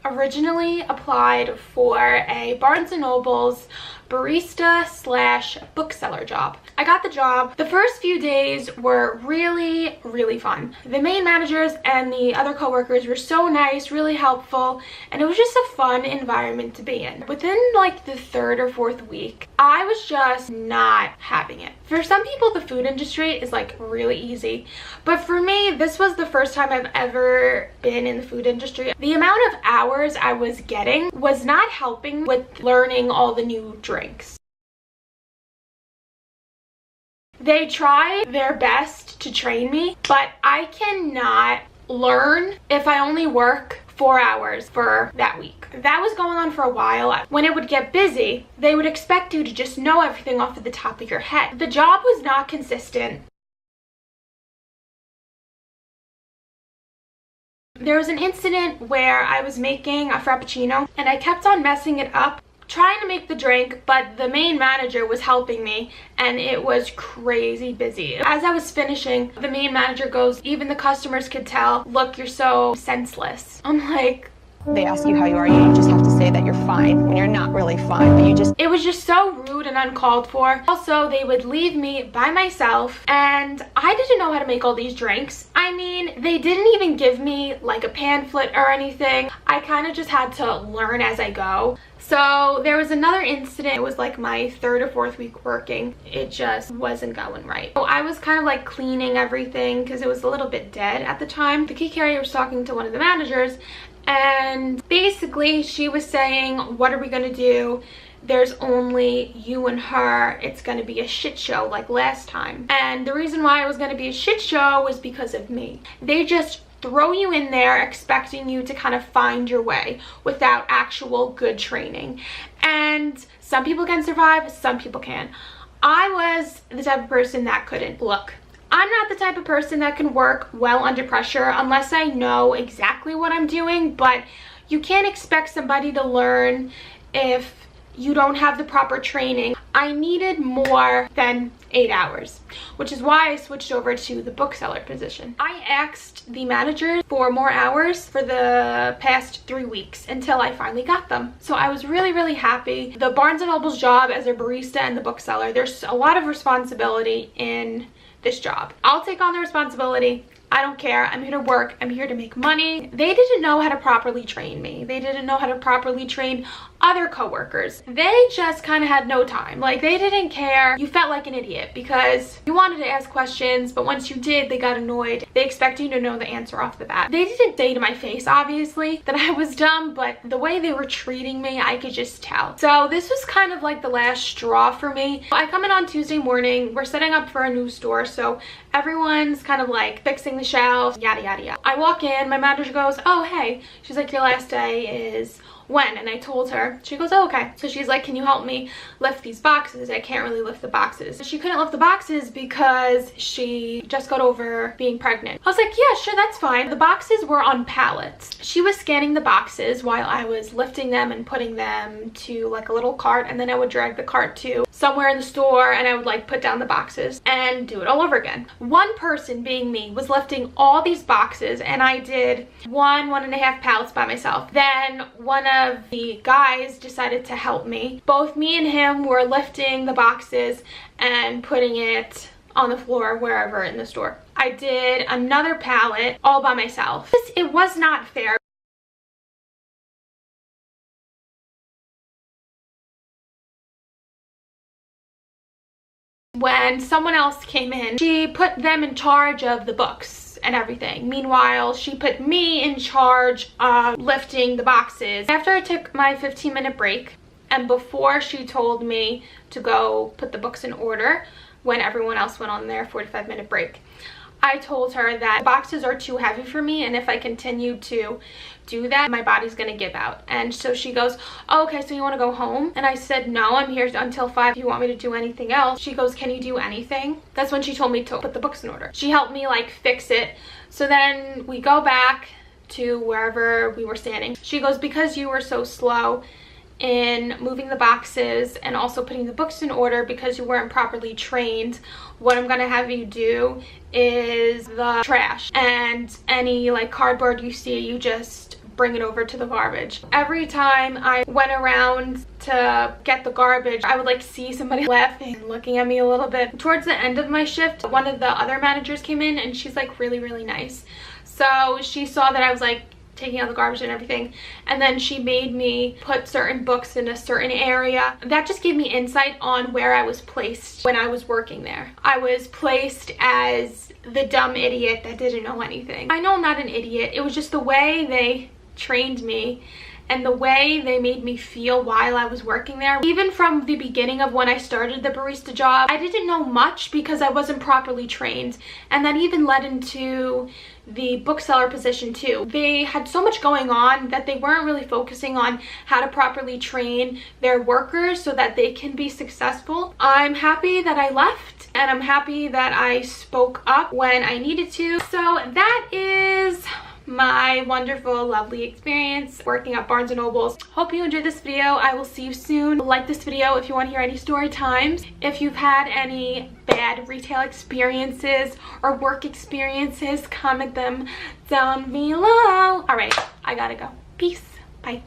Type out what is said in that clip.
had originally applied for a Barnes & Nobels barista slash bookseller job. I got the job. The first few days were really fun. The main managers and the other coworkers were so nice, really helpful, and it was just a fun environment to be in. Within like the third or fourth week, I was just not having it. For some people, the food industry is like really easy, but for me, this was the first time I've ever been in the food industry. The amount of hours I was getting was not helping with learning all the new drinks. They try their best to train me, but I cannot learn if I only work 4 hours for that week. That was going on for a while. When it would get busy, they would expect you to just know everything off of the top of your head. The job was not consistent. There was an incident where I was making a frappuccino and I kept on messing it up, trying to make the drink, but the main manager was helping me and it was crazy busy. As I was finishing, the main manager goes, "Even the customers could tell, look, you're so senseless." I'm like, they ask you how you are, you just have to say that you're fine when you're not really fine, but you just... It was just so rude and uncalled for. Also, they would leave me by myself and I didn't know how to make all these drinks. I mean, they didn't even give me like a pamphlet or anything. I kind of just had to learn as I go. So there was another incident. It was like my third or fourth week working. It just wasn't going right. So I was kind of like cleaning everything because it was a little bit dead at the time. The key carrier was talking to one of the managers and basically she was saying, "What are we gonna do? There's only you and her. It's gonna be a shit show like last time." And the reason why it was gonna be a shit show was because of me. They just throw you in there expecting you to kind of find your way without actual good training. And some people can survive, some people can't. I was the type of person that couldn't. Look, I'm not the type of person that can work well under pressure unless I know exactly what I'm doing, but you can't expect somebody to learn if you don't have the proper training. I needed more than 8 hours, which is why I switched over to the bookseller position. I asked the manager for more hours for the past 3 weeks until I finally got them. So I was really happy. The Barnes & Noble's job as a barista and the bookseller, there's a lot of responsibility in this job. I'll take on the responsibility. I don't care. I'm here to work. I'm here to make money. They didn't know how to properly train me. They didn't know how to properly train other coworkers. They just kind of had no time. Like, they didn't care. You felt like an idiot because you wanted to ask questions, but once you did, they got annoyed. They expect you to know the answer off the bat. They didn't say to my face, obviously, that I was dumb, but the way they were treating me, I could just tell. So this was kind of like the last straw for me. I come in on Tuesday morning. We're setting up for a new store, so everyone's kind of like fixing the shelves, yada yada yada. I walk in, my manager goes, "Oh hey," she's like, "Your last day is when?" And I told her. She goes, "Oh, okay." So she's like, "Can you help me lift these boxes?" I can't really lift the boxes. She couldn't lift the boxes because she just got over being pregnant. I was like, "Yeah, sure, that's fine." The boxes were on pallets. She was scanning the boxes while I was lifting them and putting them to like a little cart, and then I would drag the cart to somewhere in the store and I would like put down the boxes and do it all over again. One person, being me, was lifting all these boxes and I did 1.5 pallets by myself. Then one of the guys decided to help me. Both me and him were lifting the boxes and putting it on the floor wherever in the store. I did another pallet all by myself. It was not fair. When someone else came in, she put them in charge of the books and everything. Meanwhile, she put me in charge of lifting the boxes. After I took my 15-minute break, and before she told me to go put the books in order, when everyone else went on their 45-minute break, I told her that boxes are too heavy for me, and if I continue to do that, my body's gonna give out. And so she goes, "Oh, okay, so you want to go home?" And I said, "No, I'm here until 5 if you want me to do anything else." She goes, "Can you do anything?" That's when she told me to put the books in order. She helped me like fix it. So then we go back to wherever we were standing. She goes, "Because you were so slow in moving the boxes and also putting the books in order because you weren't properly trained, what I'm gonna have you do is the trash and any like cardboard you see, you just bring it over to the garbage. Every time I went around to get the garbage, I would like see somebody laughing and looking at me a little bit. Towards the end of my shift, one of the other managers came in, and she's like really nice. So she saw that I was like taking out the garbage and everything, and then she made me put certain books in a certain area. That just gave me insight on where I was placed when I was working there. I was placed as the dumb idiot that didn't know anything. I know I'm not an idiot. It was just the way they trained me and the way they made me feel while I was working there. Even from the beginning of when I started the barista job, I didn't know much because I wasn't properly trained, and that even led into the bookseller position too. They had so much going on that they weren't really focusing on how to properly train their workers so that they can be successful. I'm happy that I left, and I'm happy that I spoke up when I needed to. So that is my wonderful, lovely experience working at Barnes & Nobles. Hope you enjoyed this video. I will see you soon. Like this video if you want to hear any story times. If you've had any bad retail experiences or work experiences, comment them down below. All right, I gotta go. Peace. Bye.